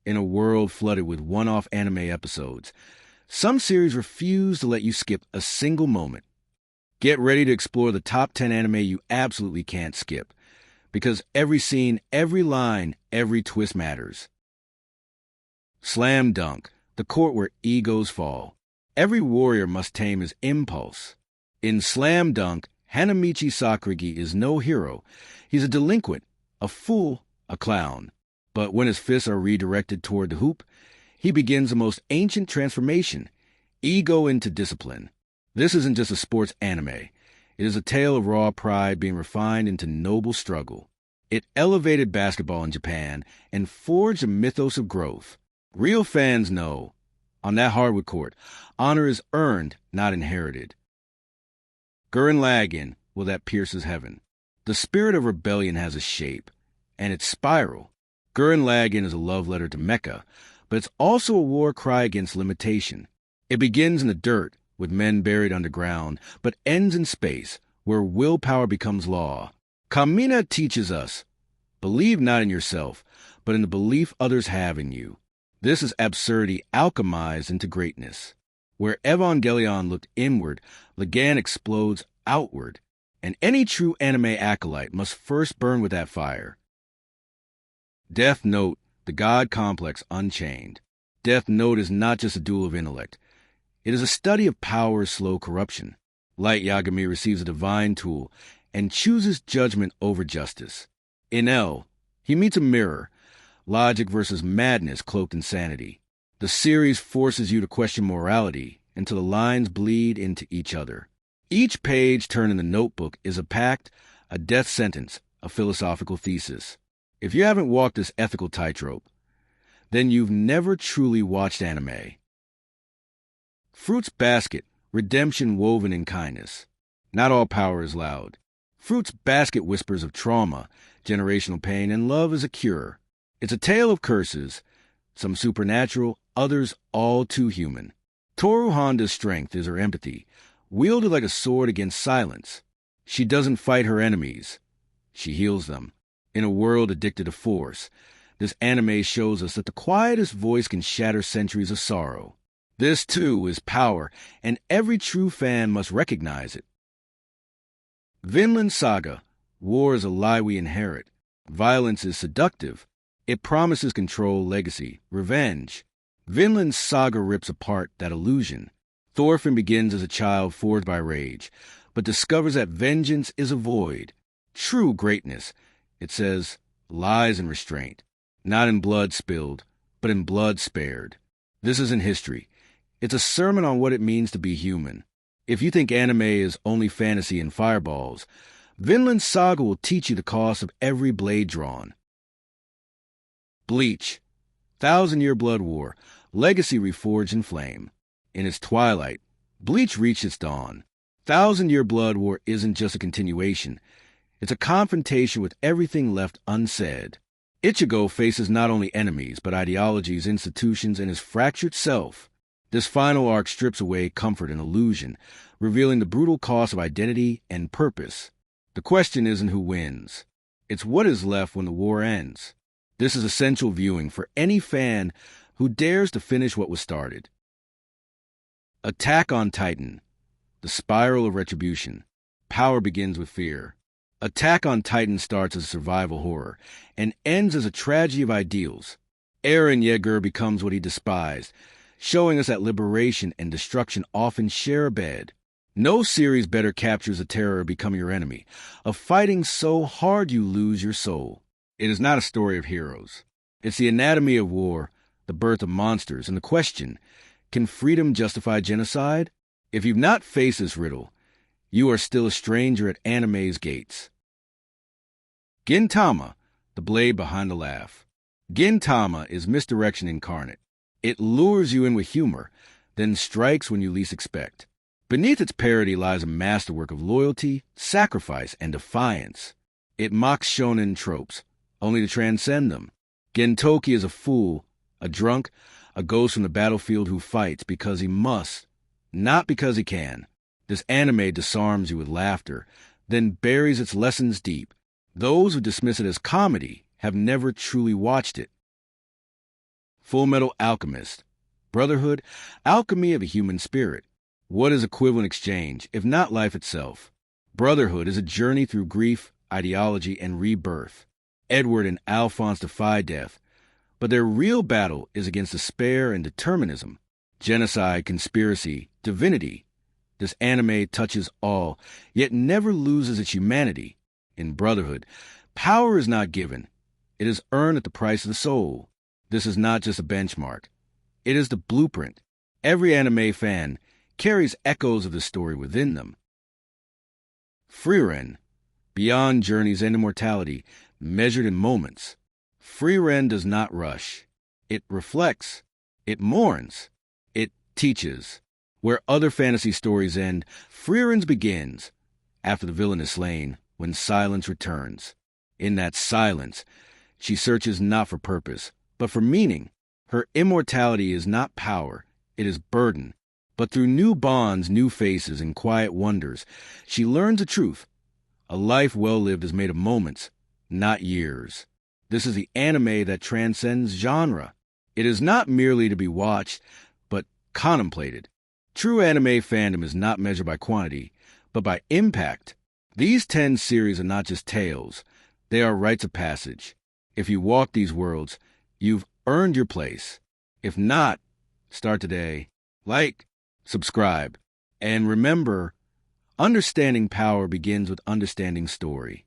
in a world flooded with one-off anime episodes, some series refuse to let you skip a single moment. Get ready to explore the top 10 anime you absolutely can't skip, because every scene, every line, every twist matters. Slam Dunk, the court where egos fall. Every warrior must tame his impulse. In Slam Dunk, Hanamichi Sakuragi is no hero. He's a delinquent, a fool, a clown. But when his fists are redirected toward the hoop, he begins the most ancient transformation, ego into discipline. This isn't just a sports anime. It is a tale of raw pride being refined into noble struggle. It elevated basketball in Japan and forged a mythos of growth. Real fans know, on that hardwood court, honor is earned, not inherited. Guren Lagen, well, that pierces heaven. The spirit of rebellion has a shape, and its spiral. Guren Lagen is a love letter to Mecha, but it's also a war cry against limitation. It begins in the dirt, with men buried underground, but ends in space, where willpower becomes law. Kamina teaches us, believe not in yourself, but in the belief others have in you. This is absurdity alchemized into greatness. Where Evangelion looked inward, Lagan explodes outward, and any true anime acolyte must first burn with that fire. Death Note, the God Complex Unchained. Death Note is not just a duel of intellect. It is a study of power's slow corruption. Light Yagami receives a divine tool and chooses judgment over justice. In L, he meets a mirror, logic versus madness cloaked in sanity. The series forces you to question morality until the lines bleed into each other. Each page turned in the notebook is a pact, a death sentence, a philosophical thesis. If you haven't walked this ethical tightrope, then you've never truly watched anime. Fruits Basket, redemption woven in kindness. Not all power is loud. Fruits Basket whispers of trauma, generational pain, and love as a cure. It's a tale of curses, some supernatural, others all too human. Toru Honda's strength is her empathy, wielded like a sword against silence. She doesn't fight her enemies. She heals them. In a world addicted to force, this anime shows us that the quietest voice can shatter centuries of sorrow. This, too, is power, and every true fan must recognize it. Vinland Saga. War is a lie we inherit. Violence is seductive. It promises control, legacy, revenge. Vinland Saga rips apart that illusion. Thorfinn begins as a child forged by rage, but discovers that vengeance is a void. True greatness, it says, lies in restraint. Not in blood spilled, but in blood spared. This isn't history. It's a sermon on what it means to be human. If you think anime is only fantasy and fireballs, Vinland Saga will teach you the cost of every blade drawn. Bleach. 1,000-Year Blood War. Legacy reforged in flame. In its twilight, Bleach reached its dawn. 1,000-Year Blood War isn't just a continuation. It's a confrontation with everything left unsaid. Ichigo faces not only enemies, but ideologies, institutions, and his fractured self. This final arc strips away comfort and illusion, revealing the brutal cost of identity and purpose. The question isn't who wins. It's what is left when the war ends. This is essential viewing for any fan who dares to finish what was started. Attack on Titan. The spiral of retribution. Power begins with fear. Attack on Titan starts as a survival horror and ends as a tragedy of ideals. Eren Yeager becomes what he despised, showing us that liberation and destruction often share a bed. No series better captures the terror of becoming your enemy, of fighting so hard you lose your soul. It is not a story of heroes. It's the anatomy of war, the birth of monsters, and the question, can freedom justify genocide? If you've not faced this riddle, you are still a stranger at anime's gates. Gintama, the blade behind the laugh. Gintama is misdirection incarnate. It lures you in with humor, then strikes when you least expect. Beneath its parody lies a masterwork of loyalty, sacrifice, and defiance. It mocks shonen tropes, only to transcend them. Gentoki is a fool, a drunk, a ghost from the battlefield who fights because he must, not because he can. This anime disarms you with laughter, then buries its lessons deep. Those who dismiss it as comedy have never truly watched it. Fullmetal Alchemist, Brotherhood, alchemy of a human spirit. What is equivalent exchange, if not life itself? Brotherhood is a journey through grief, ideology, and rebirth. Edward and Alphonse defy death, but their real battle is against despair and determinism. Genocide, conspiracy, divinity. This anime touches all, yet never loses its humanity. In Brotherhood, power is not given. It is earned at the price of the soul. This is not just a benchmark. It is the blueprint. Every anime fan carries echoes of the story within them. Frieren, beyond journeys and immortality, measured in moments. Frieren does not rush. It reflects. It mourns. It teaches. Where other fantasy stories end, Frieren's begins, after the villain is slain, when silence returns. In that silence, she searches not for purpose, but for meaning. Her immortality is not power, it is burden. But through new bonds, new faces, and quiet wonders, she learns the truth. A life well lived is made of moments, not years. This is the anime that transcends genre. It is not merely to be watched, but contemplated. True anime fandom is not measured by quantity, but by impact. These 10 series are not just tales. They are rites of passage. If you walk these worlds, you've earned your place. If not, start today. Like, subscribe, and remember, understanding power begins with understanding story.